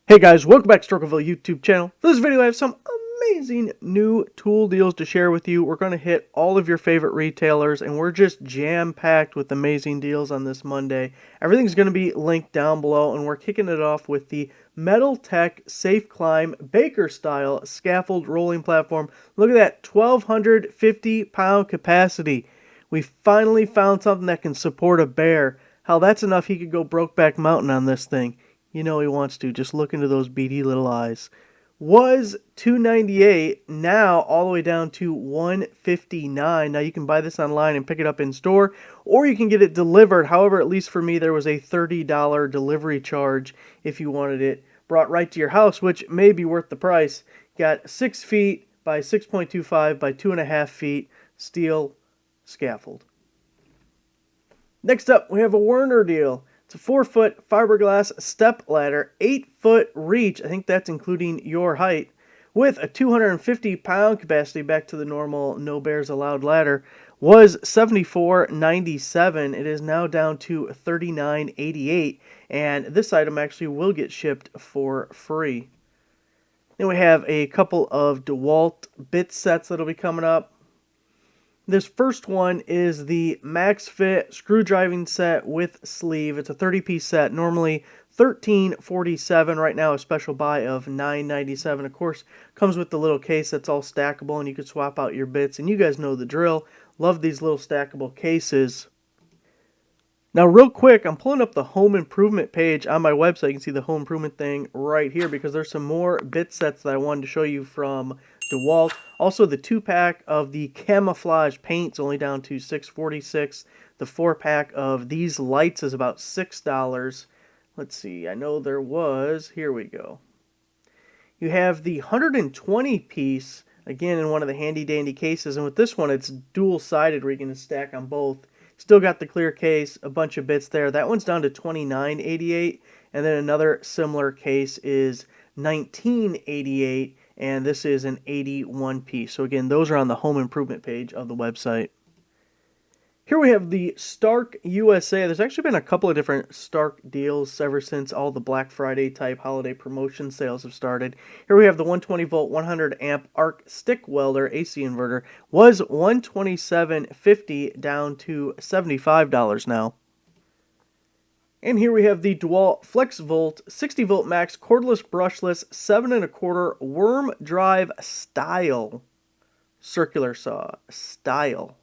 Hey guys, welcome back to Rockford YouTube channel. For this video I have some amazing new tool deals to share with you. We're going to hit all of your favorite retailers and we're just jam-packed with amazing deals on this Monday. Everything's going to be linked down below and we're kicking it off with the Metal Tech Safe Climb Baker Style Scaffold Rolling Platform. Look at that, 1,250 pound capacity. We finally found something that can support a bear. Hell, that's enough he could go Brokeback Mountain on this thing. You know he wants to. Just look into those beady little eyes. Was $298, now all the way down to $159. Now you can buy this online and pick it up in store, or you can get it delivered. However, at least for me, there was a $30 delivery charge if you wanted it brought right to your house, which may be worth the price. Got 6 feet by 6.25 by 2.5 feet steel scaffold. Next up, we have a Werner deal. It's a 4-foot fiberglass step ladder, 8-foot reach, I think that's including your height, with a 250 pound capacity. Back to the normal no bears allowed ladder. Was $74.97. It is now down to $39.88, and this item actually will get shipped for free. Then we have a couple of DeWalt bit sets that'll be coming up. This first one is the Max Fit screw driving set with sleeve. It's a 30-piece set, normally $13.47. Right now a special buy of $9.97. Of course, comes with the little case that's all stackable and you can swap out your bits. And you guys know the drill. Love these little stackable cases. Now real quick, I'm pulling up the home improvement page on my website. You can see the home improvement thing right here because there's some more bit sets that I wanted to show you from DeWalt. Also the 2-pack of the camouflage paints only down to $6.46. The 4-pack of these lights is about $6. Let's see, I know there was, here we go. You have the 120 piece, again in one of the handy dandy cases, and with this one it's dual sided where you can stack on both. Still got the clear case, a bunch of bits there. That one's down to $29.88, and then another similar case is $19.88, and this is an 81 piece. So again, those are on the home improvement page of the website. Here we have the Stark USA. There's actually been a couple of different Stark deals ever since all the Black Friday type holiday promotion sales have started. Here we have the 120 volt 100 amp arc stick welder AC inverter. Was $127.50 down to $75 now. And here we have the DeWalt Flex Volt 60 volt max cordless brushless 7 1/4 worm drive style circular saw style.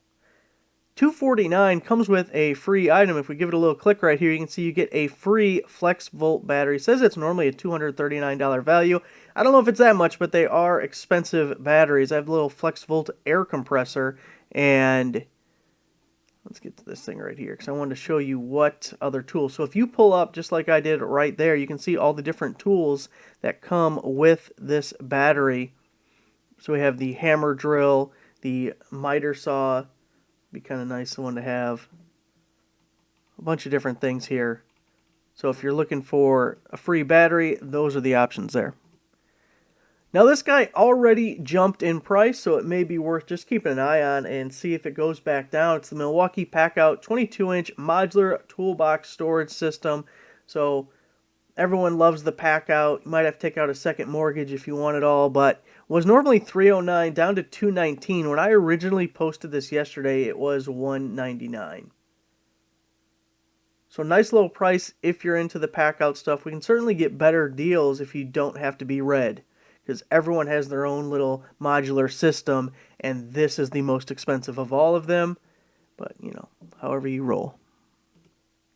$249, comes with a free item. If we give it a little click right here, you can see you get a free Flex Volt battery. It says it's normally a $239 value. I don't know if it's that much, but they are expensive batteries. I have a little Flex Volt air compressor, and let's get to this thing right here because I wanted to show you what other tools. So if you pull up just like I did right there, you can see all the different tools that come with this battery. So we have the hammer drill, the miter saw. Be kind of nice one to have. A bunch of different things here. So if you're looking for a free battery, those are the options there. Now this guy already jumped in price, so it may be worth just keeping an eye on and see if it goes back down. It's the Milwaukee Packout 22-inch modular toolbox storage system. So everyone loves the Packout. You might have to take out a second mortgage if you want it all, but was normally $309 down to $219. When I originally posted this yesterday, it was $199. So nice little price if you're into the Packout stuff. We can certainly get better deals if you don't have to be red, because everyone has their own little modular system, and this is the most expensive of all of them. But, you know, however you roll.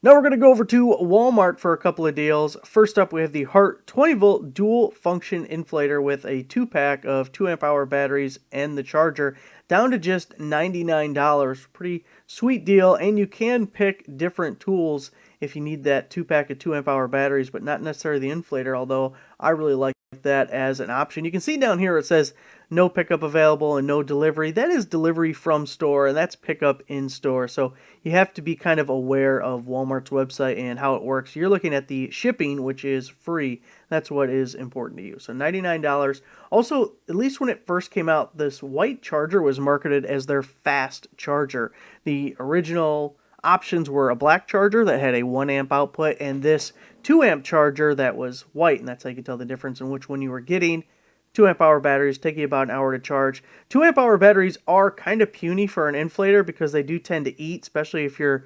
Now we're going to go over to Walmart for a couple of deals. First up, we have the Hart 20-volt dual function inflator with a 2-pack of 2 amp hour batteries and the charger, down to just $99. Pretty sweet deal, and you can pick different tools if you need that 2-pack of 2 amp hour batteries, but not necessarily the inflator, although I really like that as an option. You can see down here it says no pickup available and no delivery. That is delivery from store, and that's pickup in store. So you have to be kind of aware of Walmart's website and how it works. You're looking at the shipping, which is free. That's what is important to you. So $99. Also, at least when it first came out, this white charger was marketed as their fast charger. The original options were a black charger that had a 1 amp output, and this 2 amp charger that was white, and that's how you can tell the difference in which one you were getting. 2 amp hour batteries, taking about an hour to charge. 2 amp hour batteries are kind of puny for an inflator because they do tend to eat, especially if you're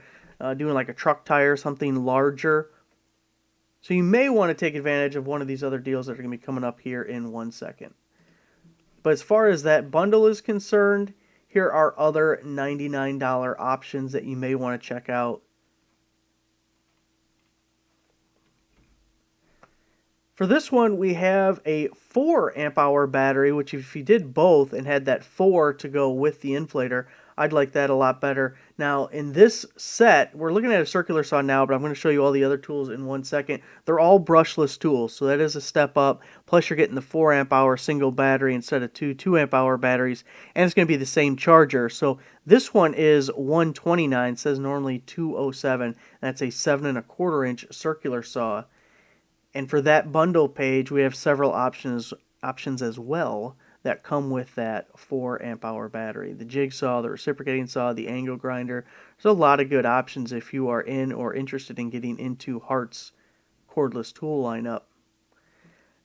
doing like a truck tire, something larger. So you may want to take advantage of one of these other deals that are going to be coming up here in 1 second. But as far as that bundle is concerned, here are other $99 options that you may want to check out. For this one, we have a 4 amp hour battery, which if you did both and had that 4 to go with the inflator, I'd like that a lot better. Now, in this set, we're looking at a circular saw now, but I'm going to show you all the other tools in 1 second. They're all brushless tools, so that is a step up. Plus, you're getting the 4 amp hour single battery instead of 2 amp hour batteries, and it's going to be the same charger. So this one is $129, says normally $207. That's a 7 1/4 inch circular saw. And for that bundle page, we have several options as well that come with that 4 amp hour battery. The jigsaw, the reciprocating saw, the angle grinder. There's a lot of good options if you are in or interested in getting into Hart's cordless tool lineup.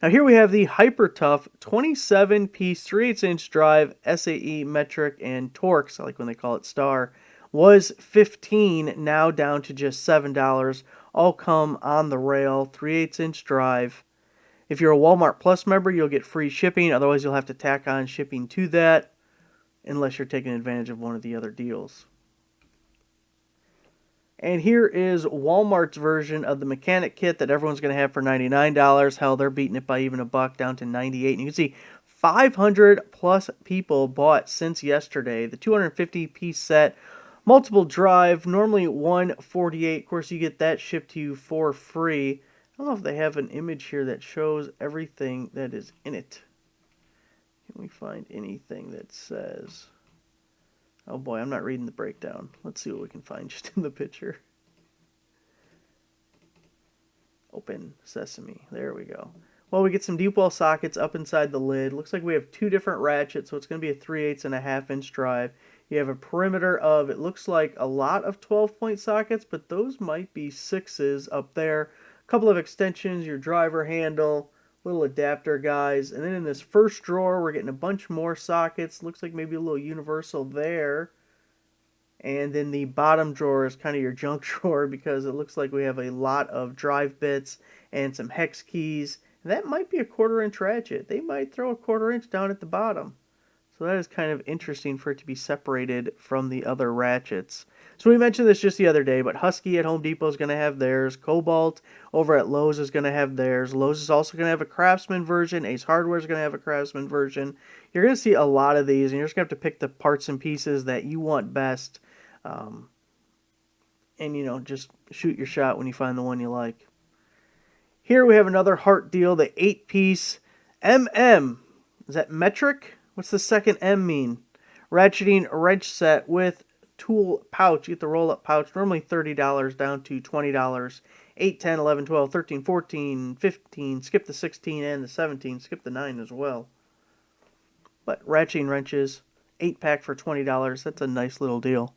Now here we have the Hyper Tough 27-piece 3/8 inch drive SAE metric and Torx, I like when they call it star, was $15, now down to just $7. All come on the rail, 3/8 inch drive. If you're a Walmart Plus member, you'll get free shipping. Otherwise, you'll have to tack on shipping to that unless you're taking advantage of one of the other deals. And here is Walmart's version of the mechanic kit that everyone's going to have for $99. Hell, they're beating it by even $1 down to $98. And you can see 500 plus people bought since yesterday. The 250-piece set, multiple drive, normally $148. Of course, you get that shipped to you for free. I don't know if they have an image here that shows everything that is in it. Can we find anything that says... Oh boy, I'm not reading the breakdown. Let's see what we can find just in the picture. Open sesame. There we go. Well, we get some deep well sockets up inside the lid. Looks like we have 2 different ratchets, so it's going to be a 3/8 and a 1/2 inch drive. You have a perimeter of, it looks like a lot of 12-point sockets, but those might be 6s up there. A couple of extensions, your driver handle, little adapter guys. And then in this first drawer, we're getting a bunch more sockets. Looks like maybe a little universal there. And then the bottom drawer is kind of your junk drawer because it looks like we have a lot of drive bits and some hex keys. And that might be a 1/4 inch ratchet. They might throw a 1/4 inch down at the bottom. So that is kind of interesting for it to be separated from the other ratchets. So we mentioned this just the other day, but Husky at Home Depot is going to have theirs. Cobalt over at Lowe's is going to have theirs. Lowe's is also going to have a Craftsman version. Ace Hardware is going to have a Craftsman version. You're going to see a lot of these, and you're just going to have to pick the parts and pieces that you want best. And, you know, just shoot your shot when you find the one you like. Here we have another Hart deal, the 8-piece MM. Is that metric? What's the second M mean? Ratcheting wrench set with tool pouch. You get the roll-up pouch. Normally $30 down to $20. 8, 10, 11, 12, 13, 14, 15. Skip the 16 and the 17. Skip the 9 as well. But ratcheting wrenches, 8-pack for $20. That's a nice little deal.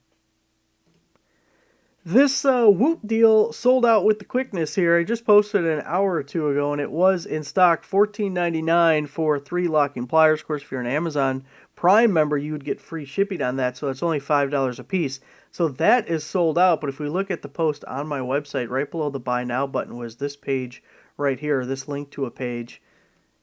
This Woot deal sold out with the quickness here. I just posted an hour or two ago, and it was in stock, $14.99 for 3 locking pliers. Of course, if you're an Amazon Prime member, you would get free shipping on that, so it's only $5 a piece. So that is sold out, but if we look at the post on my website, right below the Buy Now button was this page right here, this link to a page,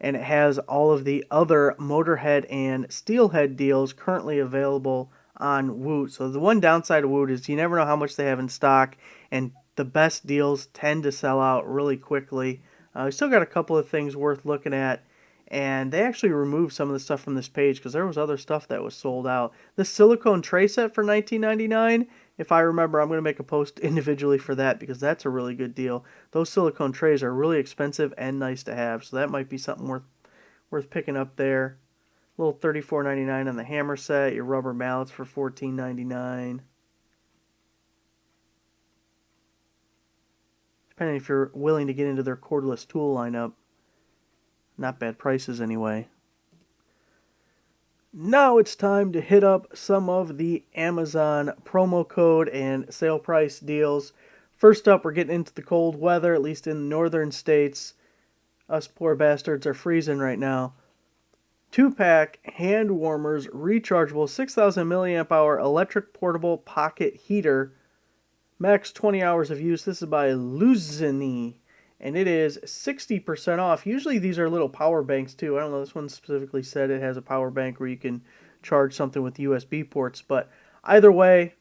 and it has all of the other Motorhead and Steelhead deals currently available on Woot. So the one downside of Woot is you never know how much they have in stock, and the best deals tend to sell out really quickly. We still got a couple of things worth looking at, and they actually removed some of the stuff from this page because there was other stuff that was sold out. The silicone tray set for $19.99, if I remember, I'm going to make a post individually for that because that's a really good deal. Those silicone trays are really expensive and nice to have, so that might be something worth picking up there. Little $34.99 on the hammer set. Your rubber mallets for $14.99. Depending if you're willing to get into their cordless tool lineup. Not bad prices anyway. Now it's time to hit up some of the Amazon promo code and sale price deals. First up, we're getting into the cold weather, at least in the northern states. Us poor bastards are freezing right now. 2-pack hand warmers, rechargeable, 6,000 milliamp hour electric portable pocket heater. Max 20 hours of use. This is by Luzini, and it is 60% off. Usually these are little power banks too. I don't know, this one specifically said it has a power bank where you can charge something with USB ports, but either way,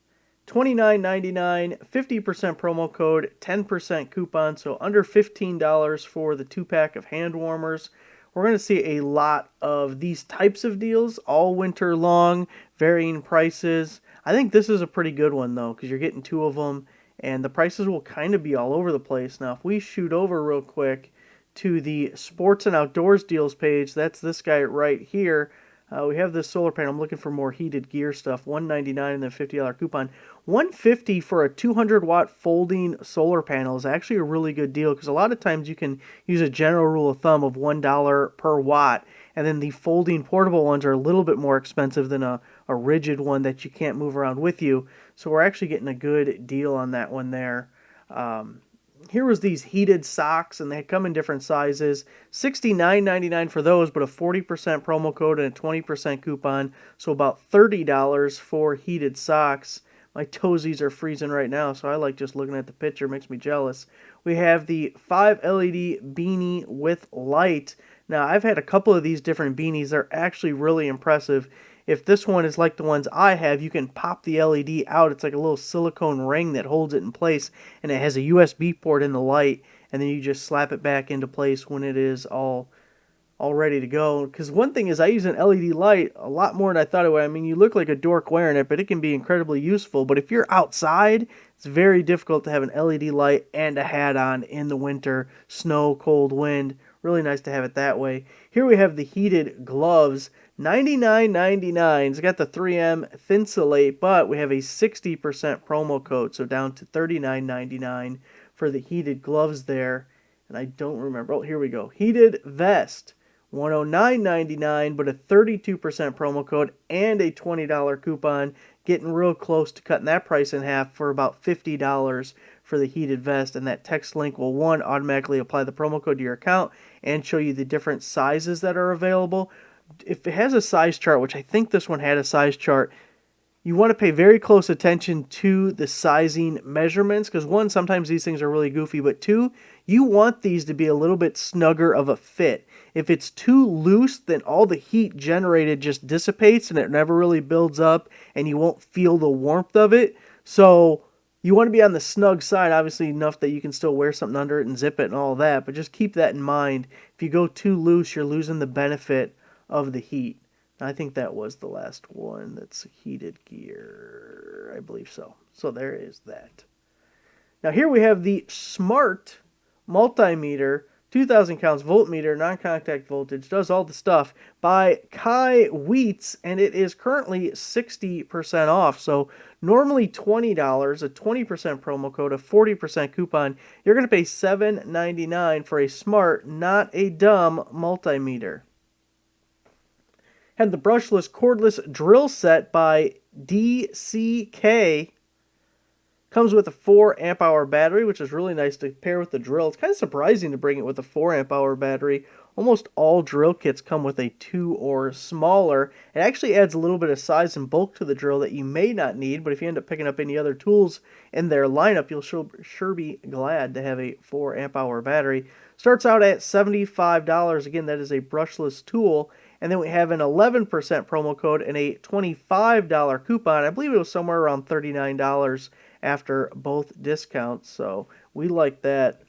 $29.99, 50% promo code, 10% coupon, so under $15 for the 2-pack of hand warmers. We're going to see a lot of these types of deals all winter long, varying prices. I think this is a pretty good one though, because you're getting 2 of them, and the prices will kind of be all over the place. Now, if we shoot over real quick to the Sports and Outdoors deals page, that's this guy right here. We have this solar panel. I'm looking for more heated gear stuff. $199 and then $50 coupon. $150 for a 200-watt folding solar panel is actually a really good deal, because a lot of times you can use a general rule of thumb of $1 per watt, and then the folding portable ones are a little bit more expensive than a rigid one that you can't move around with you. So we're actually getting a good deal on that one there. Here was these heated socks, and they come in different sizes. $69.99 for those, but a 40% promo code and a 20% coupon, so about $30 for heated socks. My toesies are freezing right now, so I like just looking at the picture. Makes me jealous. We have the 5 LED beanie with light. Now, I've had a couple of these different beanies. They're actually really impressive. If this one is like the ones I have, you can pop the LED out. It's like a little silicone ring that holds it in place, and it has a USB port in the light, and then you just slap it back into place when it is all ready to go. Because one thing is, I use an LED light a lot more than I thought it would. I mean, you look like a dork wearing it, but it can be incredibly useful. But if you're outside, it's very difficult to have an LED light and a hat on in the winter, snow, cold, wind. Really nice to have it that way. Here we have the heated gloves. $99.99. It's got the 3M Thinsulate, but we have a 60% promo code, so down to $39.99 for the heated gloves there. And I don't remember. Oh, here we go. Heated vest. $109.99, but a 32% promo code and a $20 coupon. Getting real close to cutting that price in half for about $50 for the heated vest. And that text link will, one, automatically apply the promo code to your account and show you the different sizes that are available. If it has a size chart, which I think this one had a size chart, you want to pay very close attention to the sizing measurements, because one, sometimes these things are really goofy, but two, you want these to be a little bit snugger of a fit. If it's too loose, then all the heat generated just dissipates and it never really builds up, and you won't feel the warmth of it. So you want to be on the snug side, obviously enough that you can still wear something under it and zip it and all that, but just keep that in mind. If you go too loose, you're losing the benefit of the heat. I think that was the last one that's heated gear. I believe so. So there is that. Now here we have the Smart Multimeter, 2,000 counts voltmeter, non-contact voltage, does all the stuff, by Kai Wheats, and it is currently 60% off. So normally $20, a 20% promo code, a 40% coupon. You're going to pay $7.99 for a smart, not a dumb multimeter. Had the brushless cordless drill set by DCK. Comes with a 4 amp hour battery, which is really nice to pair with the drill. It's kind of surprising to bring it with a 4 amp hour battery. Almost all drill kits come with a 2 or smaller. It actually adds a little bit of size and bulk to the drill that you may not need, but if you end up picking up any other tools in their lineup, you'll sure be glad to have a 4 amp hour battery. Starts out at $75. Again, that is a brushless tool. And then we have an 11% promo code and a $25 coupon. I believe it was somewhere around $39 after both discounts, so we like that.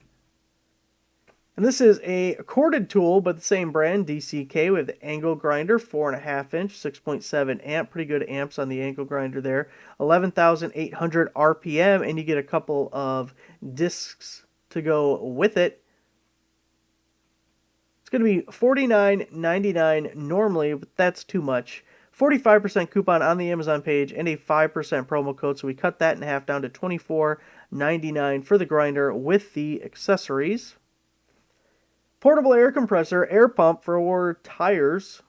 And this is a corded tool, but the same brand, DCK, with the angle grinder, 4.5 inch, 6.7 amp. Pretty good amps on the angle grinder there. 11,800 RPM, and you get a couple of discs to go with it. It's going to be $49.99 normally, but that's too much. 45% coupon on the Amazon page and a 5% promo code, so we cut that in half down to $24.99 for the grinder with the accessories. Portable air compressor, air pump for tires.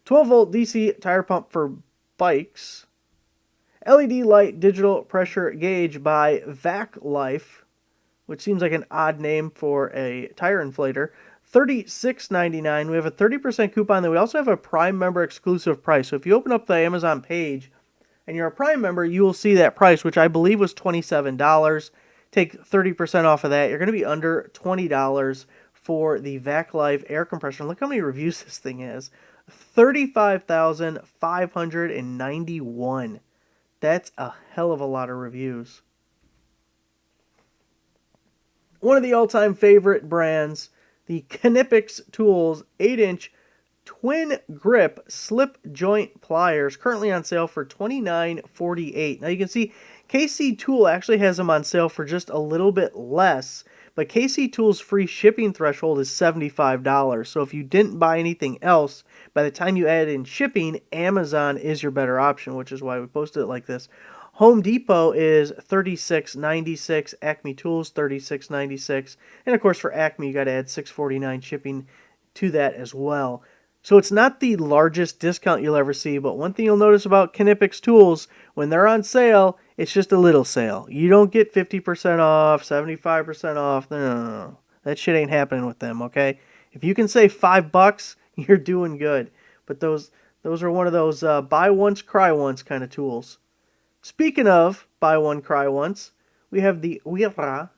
12-volt DC tire pump for bikes. LED light digital pressure gauge by VAUG, which seems like an odd name for a tire inflator. $36.99. We have a 30% coupon. Then we also have a Prime member exclusive price. So if you open up the Amazon page and you're a Prime member, you will see that price, which I believe was $27. Take 30% off of that. You're going to be under $20 for the VAUG air compressor. Look how many reviews this thing has. 35,591. That's a hell of a lot of reviews. One of the all-time favorite brands, the Kipic Tools 8-inch twin grip slip joint pliers, currently on sale for $29.48. Now you can see KC Tool actually has them on sale for just a little bit less, but KC Tool's free shipping threshold is $75. So if you didn't buy anything else, by the time you add in shipping, Amazon is your better option, which is why we posted it like this. Home Depot is $36.96, Acme Tools $36.96, and of course for Acme you got to add $6.49 shipping to that as well. So it's not the largest discount you'll ever see, but one thing you'll notice about Kipic Tools, when they're on sale, it's just a little sale. You don't get 50% off, 75% off. No. That shit ain't happening with them, okay? If you can save $5, you're doing good. But those are one of those buy once, cry once kind of tools. Speaking of buy one, cry once, we have the GREE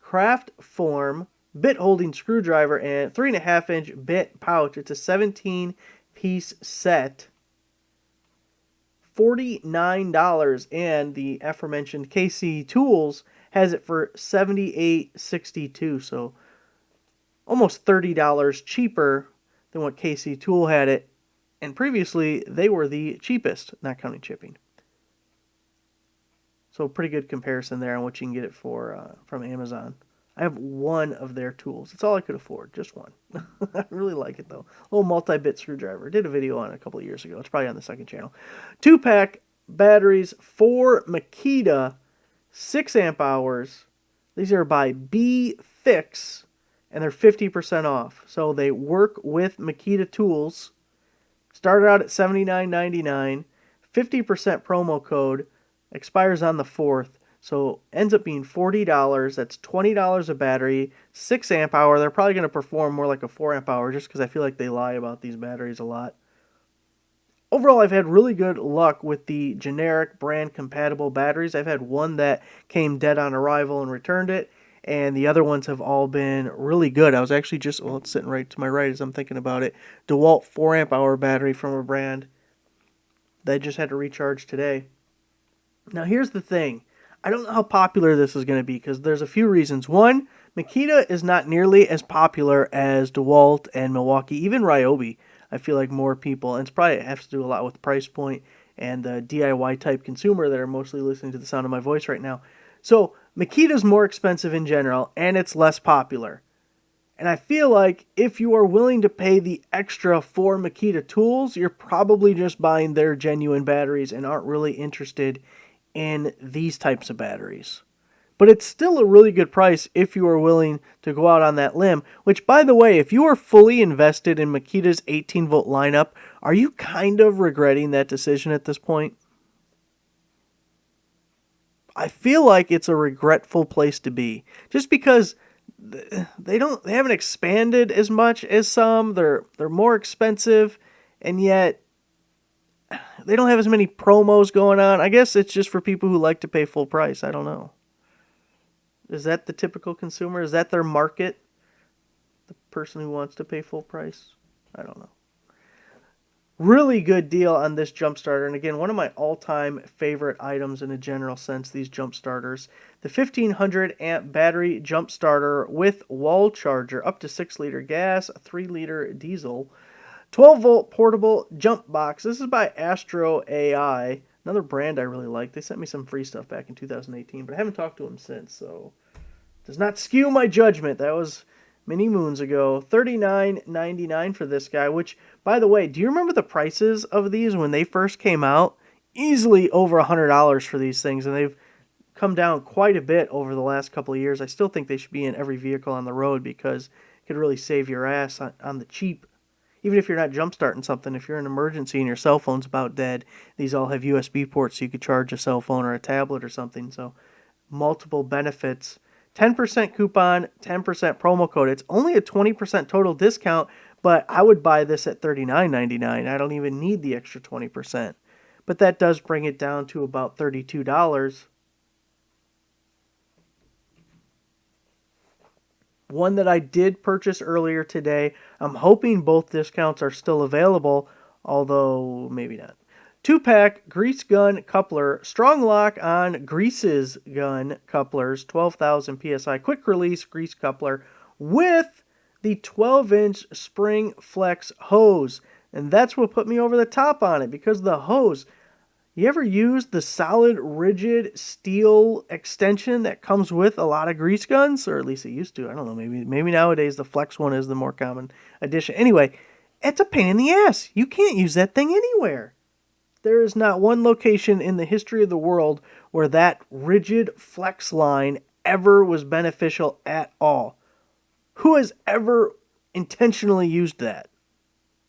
Craft Form bit holding screwdriver and 3.5-inch bit pouch. It's a 17-piece set. $49, and the aforementioned KC Tools has it for $78.62, so almost $30 cheaper than what KC Tool had it, and previously they were the cheapest, not counting shipping. So pretty good comparison there on what you can get it for from Amazon. I have one of their tools. It's all I could afford, just one. I really like it though. A little multi-bit screwdriver. Did a video on it a couple of years ago. It's probably on the second channel. 2-pack batteries for Makita, 6 amp hours. These are by Bfix, and they're 50% off. So they work with Makita tools. Started out at $79.99. 50% promo code. Expires on the 4th. So ends up being $40. That's $20 a battery, 6 amp hour. They're probably going to perform more like a 4 amp hour just because I feel like they lie about these batteries a lot. Overall, I've had really good luck with the generic brand compatible batteries. I've had one that came dead on arrival and returned it, and the other ones have all been really good. I was actually just, well, it's sitting right to my right as I'm thinking about it, DeWalt 4 amp hour battery from a brand that I just had to recharge today. Now here's the thing. I don't know how popular this is going to be because there's a few reasons. One, Makita is not nearly as popular as DeWalt and Milwaukee, even Ryobi. I feel like more people, and it's probably has to do a lot with price point and the DIY type consumer that are mostly listening to the sound of my voice right now. So Makita's more expensive in general, and it's less popular. And I feel like if you are willing to pay the extra for Makita tools, you're probably just buying their genuine batteries and aren't really interested in these types of batteries. But it's still a really good price if you are willing to go out on that limb, which, by the way, if you are fully invested in Makita's 18-volt lineup, are you kind of regretting that decision at this point? I feel like it's a regretful place to be, just because they haven't expanded as much as some. They're more expensive, and yet they don't have as many promos going on. I guess it's just for people who like to pay full price. I don't know. Is that the typical consumer? Is that their market? The person who wants to pay full price? I don't know. Really good deal on this jump starter. And again, one of my all-time favorite items in a general sense, these jump starters. The 1500 amp battery jump starter with wall charger, up to 6-liter gas, 3-liter diesel. 12-volt portable jump box. This is by Astro AI, another brand I really like. They sent me some free stuff back in 2018, but I haven't talked to them since, so it does not skew my judgment. That was many moons ago. $39.99 for this guy, which, by the way, do you remember the prices of these when they first came out? Easily over $100 for these things, and they've come down quite a bit over the last couple of years. I still think they should be in every vehicle on the road because it could really save your ass on the cheap. even if you're not jump starting something, if you're in an emergency and your cell phone's about dead, these all have USB ports so you could charge a cell phone or a tablet or something. So multiple benefits. 10% coupon, 10% promo code. It's only a 20% total discount, but I would buy this at $39.99. I don't even need the extra 20%. But that does bring it down to about $32. One that I did purchase earlier today. I'm hoping both discounts are still available, although maybe not. 2-pack grease gun coupler, strong lock on greases gun couplers, 12,000 psi quick release grease coupler with the 12-inch spring flex hose. And that's what put me over the top on it, because the hose. You ever used the solid, rigid steel extension that comes with a lot of grease guns? Or at least it used to. I don't know. Maybe nowadays the flex one is the more common addition. Anyway, it's a pain in the ass. You can't use that thing anywhere. There is not one location in the history of the world where that rigid flex line ever was beneficial at all. Who has ever intentionally used that?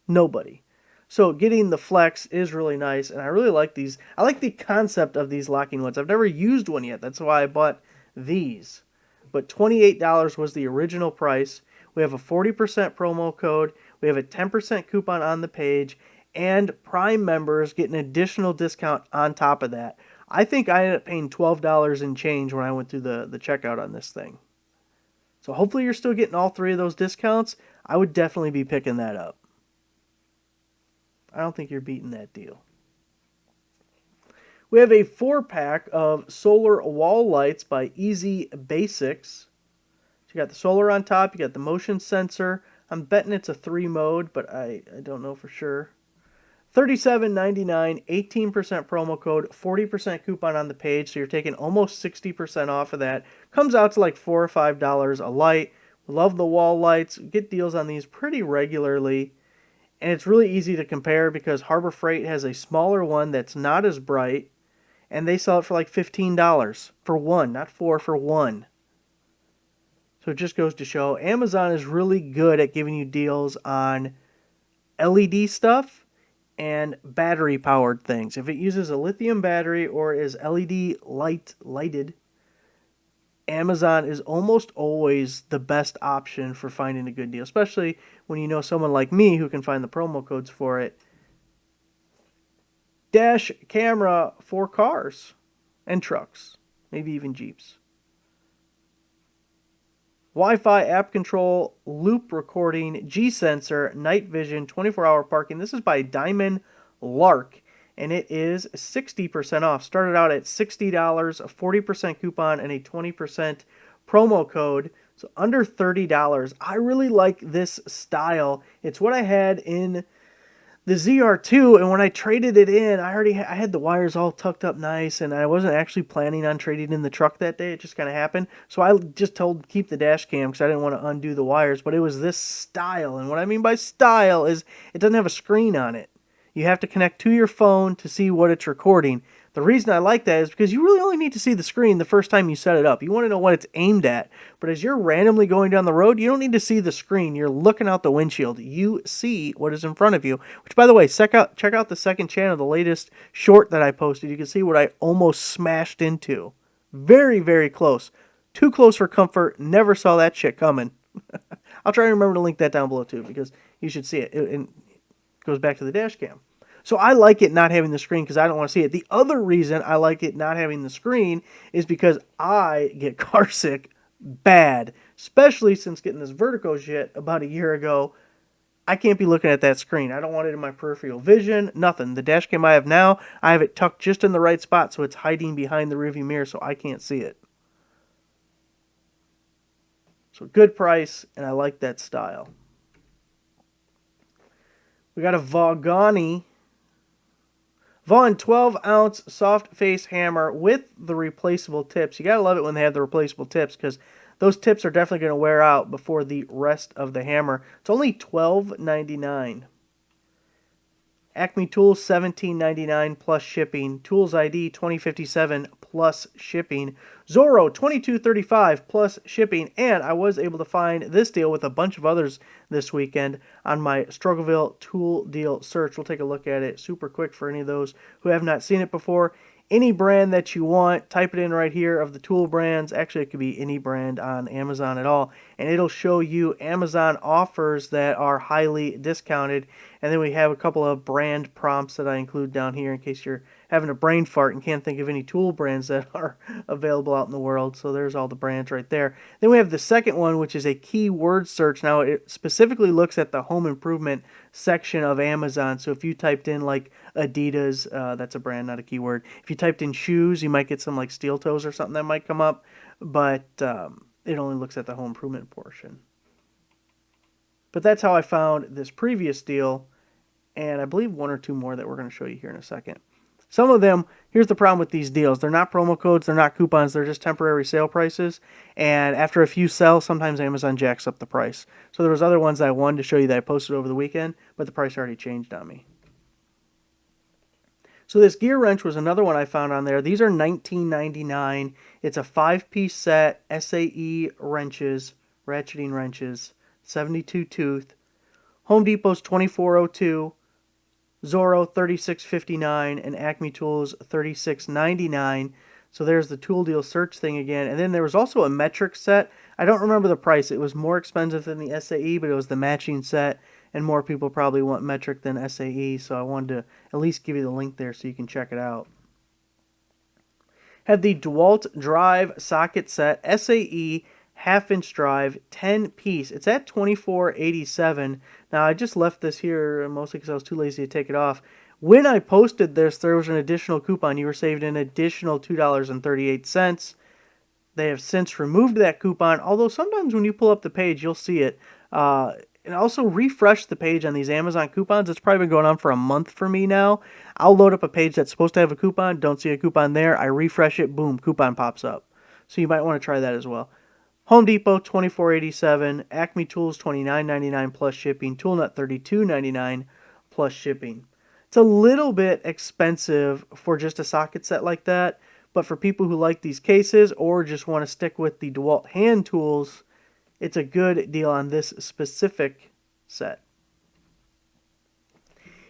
Nobody. So getting the flex is really nice, and I really like these. I like the concept of these locking ones. I've never used one yet. That's why I bought these. But $28 was the original price. We have a 40% promo code. We have a 10% coupon on the page, and Prime members get an additional discount on top of that. I think I ended up paying $12 and change when I went through the checkout on this thing. So hopefully you're still getting all three of those discounts. I would definitely be picking that up. I don't think you're beating that deal. We have a 4-pack of solar wall lights by Easy Basics. So you got the solar on top, you got the motion sensor. I'm betting it's a 3-mode, but I don't know for sure. $37.99, 18% promo code, 40% coupon on the page, so you're taking almost 60% off of that. Comes out to like $4 or $5 a light. Love the wall lights. Get deals on these pretty regularly. And it's really easy to compare because Harbor Freight has a smaller one that's not as bright, and they sell it for like $15 for one, not 4, for one. So it just goes to show Amazon is really good at giving you deals on LED stuff and battery-powered things. If it uses a lithium battery or is LED lighted, Amazon is almost always the best option for finding a good deal, especially when you know someone like me who can find the promo codes for it. Dash camera for cars and trucks, maybe even Jeeps. Wi-Fi app control, loop recording, G-sensor, night vision, 24-hour parking. This is by Diamond Lark, and it is 60% off. Started out at $60, a 40% coupon, and a 20% promo code. So under $30. I really like this style. It's what I had in the ZR2, and when I traded it in, I had the wires all tucked up nice, and I wasn't actually planning on trading in the truck that day. It just kind of happened. So I just told keep the dash cam because I didn't want to undo the wires, but it was this style. And what I mean by style is it doesn't have a screen on it. You have to connect to your phone to see what it's recording. The reason I like that is because you really only need to see the screen the first time you set it up. You want to know what it's aimed at. But as you're randomly going down the road, you don't need to see the screen. You're looking out the windshield. You see what is in front of you. Which, by the way, check out the second channel, the latest short that I posted. You can see what I almost smashed into. Very, very close. Too close for comfort. Never saw that shit coming. I'll try to remember to link that down below too, because you should see it. It goes back to the dash cam. So I like it not having the screen because I don't want to see it. The other reason I like it not having the screen is because I get car sick bad, especially since getting this vertigo shit about a year ago. I can't be looking at that screen. I don't want it in my peripheral vision, nothing. The dash cam I have now, I have it tucked just in the right spot so it's hiding behind the rearview mirror so I can't see it. So good price, and I like that style. We got a VAUG 12-ounce soft face hammer with the replaceable tips. You gotta love it when they have the replaceable tips because those tips are definitely going to wear out before the rest of the hammer. It's only $12.99. Acme Tools $17.99 plus shipping. Tools ID 2057 plus shipping. Zorro $22.35 plus shipping. And I was able to find this deal with a bunch of others this weekend on my Struggleville tool deal search. We'll take a look at it super quick for any of those who have not seen it before. Any brand that you want, type it in right here of the tool brands. Actually, it could be any brand on Amazon at all. And it'll show you Amazon offers that are highly discounted. And then we have a couple of brand prompts that I include down here in case you're having a brain fart and can't think of any tool brands that are available out in the world. So there's all the brands right there. Then we have the second one, which is a keyword search. Now, it specifically looks at the home improvement section of Amazon. So if you typed in like Adidas, that's a brand, not a keyword. If you typed in shoes, you might get some like steel toes or something that might come up. But it only looks at the home improvement portion. But that's how I found this previous deal. And I believe one or two more that we're going to show you here in a second. Some of them, here's the problem with these deals. They're not promo codes, they're not coupons, they're just temporary sale prices. And after a few sell, sometimes Amazon jacks up the price. So there was other ones that I wanted to show you that I posted over the weekend, but the price already changed on me. So this gear wrench was another one I found on there. These are $19.99. It's a 5-piece set, SAE wrenches, ratcheting wrenches, 72 tooth. Home Depot's $24.02. Zorro $36.59 and Acme Tools $36.99. So there's the tool deal search thing again. And then there was also a metric set. I don't remember the price. It was more expensive than the SAE, but it was the matching set. And more people probably want metric than SAE. So I wanted to at least give you the link there so you can check it out. Have the DeWalt drive socket set, SAE half-inch drive, 10-piece. It's at $24.87. Now, I just left this here mostly because I was too lazy to take it off. When I posted this, there was an additional coupon. You were saved an additional $2.38. They have since removed that coupon, although sometimes when you pull up the page, you'll see it. And also refresh the page on these Amazon coupons. It's probably been going on for a month for me now. I'll load up a page that's supposed to have a coupon, don't see a coupon there. I refresh it, boom, coupon pops up. So you might want to try that as well. Home Depot $24.87, Acme Tools $29.99 plus shipping, ToolNut $32.99 plus shipping. It's a little bit expensive for just a socket set like that, but for people who like these cases or just want to stick with the DeWalt hand tools, it's a good deal on this specific set.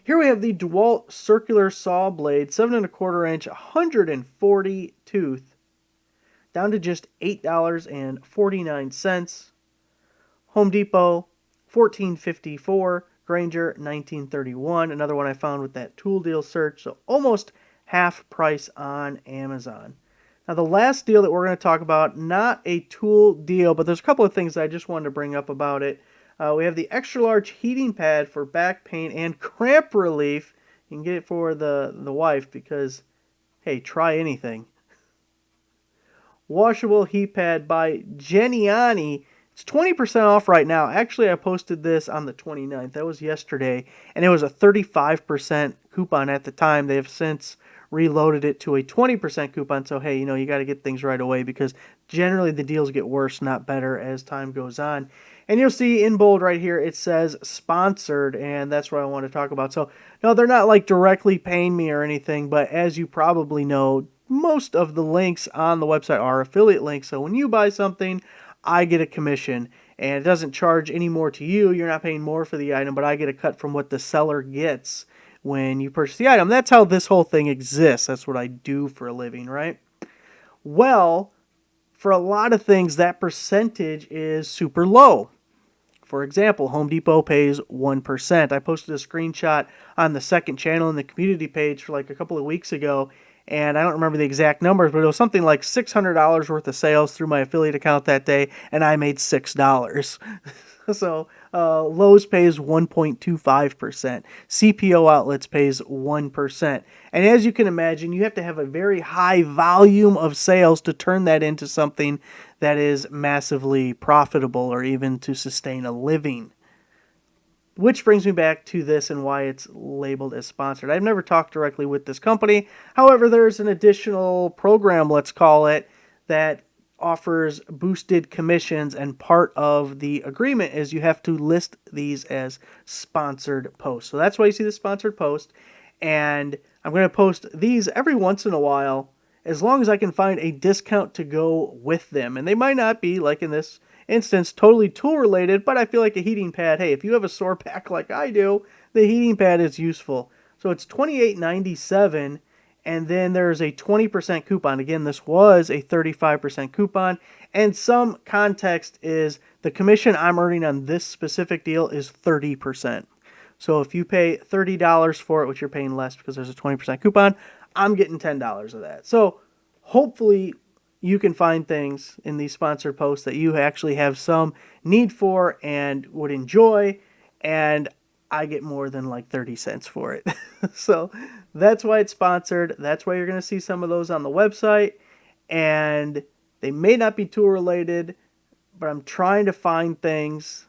Here we have the DeWalt circular saw blade, 7 1/4 inch, 140 tooth. Down to just $8.49. Home Depot, $14.54. Grainger, $19.31. Another one I found with that tool deal search, so almost half price on Amazon. Now the last deal that we're going to talk about, not a tool deal, but there's a couple of things that I just wanted to bring up about it. We have the extra large heating pad for back pain and cramp relief. You can get it for the wife because, hey, try anything. Washable heat pad by Geniani. It's 20% off right now. Actually, I posted this on the 29th. That was yesterday. And it was a 35% coupon at the time. They have since reloaded it to a 20% coupon. So, hey, you got to get things right away because generally the deals get worse, not better as time goes on. And you'll see in bold right here, it says sponsored, and that's what I want to talk about. So, no, they're not like directly paying me or anything, but as you probably know, most of the links on the website are affiliate links. So when you buy something, I get a commission, and it doesn't charge any more to you. You're not paying more for the item, but I get a cut from what the seller gets when you purchase the item. That's how this whole thing exists. That's what I do for a living, right? Well, for a lot of things, that percentage is super low. For example, Home Depot pays 1%. I posted a screenshot on the second channel in the community page for like a couple of weeks ago, and I don't remember the exact numbers, but it was something like $600 worth of sales through my affiliate account that day, and I made $6. So Lowe's pays 1.25%. CPO Outlets pays 1%. And as you can imagine, you have to have a very high volume of sales to turn that into something that is massively profitable or even to sustain a living. Which brings me back to this and why it's labeled as sponsored. I've never talked directly with this company. However, there's an additional program, let's call it, that offers boosted commissions, and part of the agreement is you have to list these as sponsored posts. So that's why you see the sponsored post, and I'm going to post these every once in a while, as long as I can find a discount to go with them. And they might not be, like in this instance, totally tool related, but I feel like a heating pad, hey, if you have a sore back like I do, the heating pad is useful. So it's $28.97, and then there's a 20% coupon. Again, this was a 35% coupon, and some context is the commission I'm earning on this specific deal is 30%. So if you pay $30 for it, which you're paying less because there's a 20% coupon, I'm getting $10 of that. So hopefully you can find things in these sponsored posts that you actually have some need for and would enjoy, and I get more than like 30 cents for it. So that's why it's sponsored. That's why you're going to see some of those on the website, and they may not be tool related, but I'm trying to find things,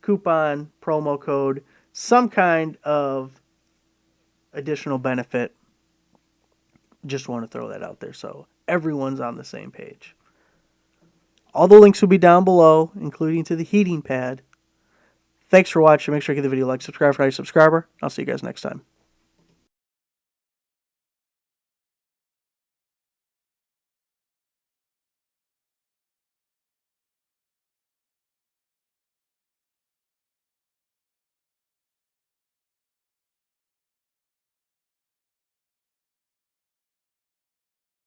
coupon, promo code, some kind of additional benefit. Just want to throw that out there so everyone's on the same page. All the links will be down below, including to the heating pad. Thanks for watching. Make sure you give the video a like, subscribe if you're not a subscriber. I'll see you guys next time.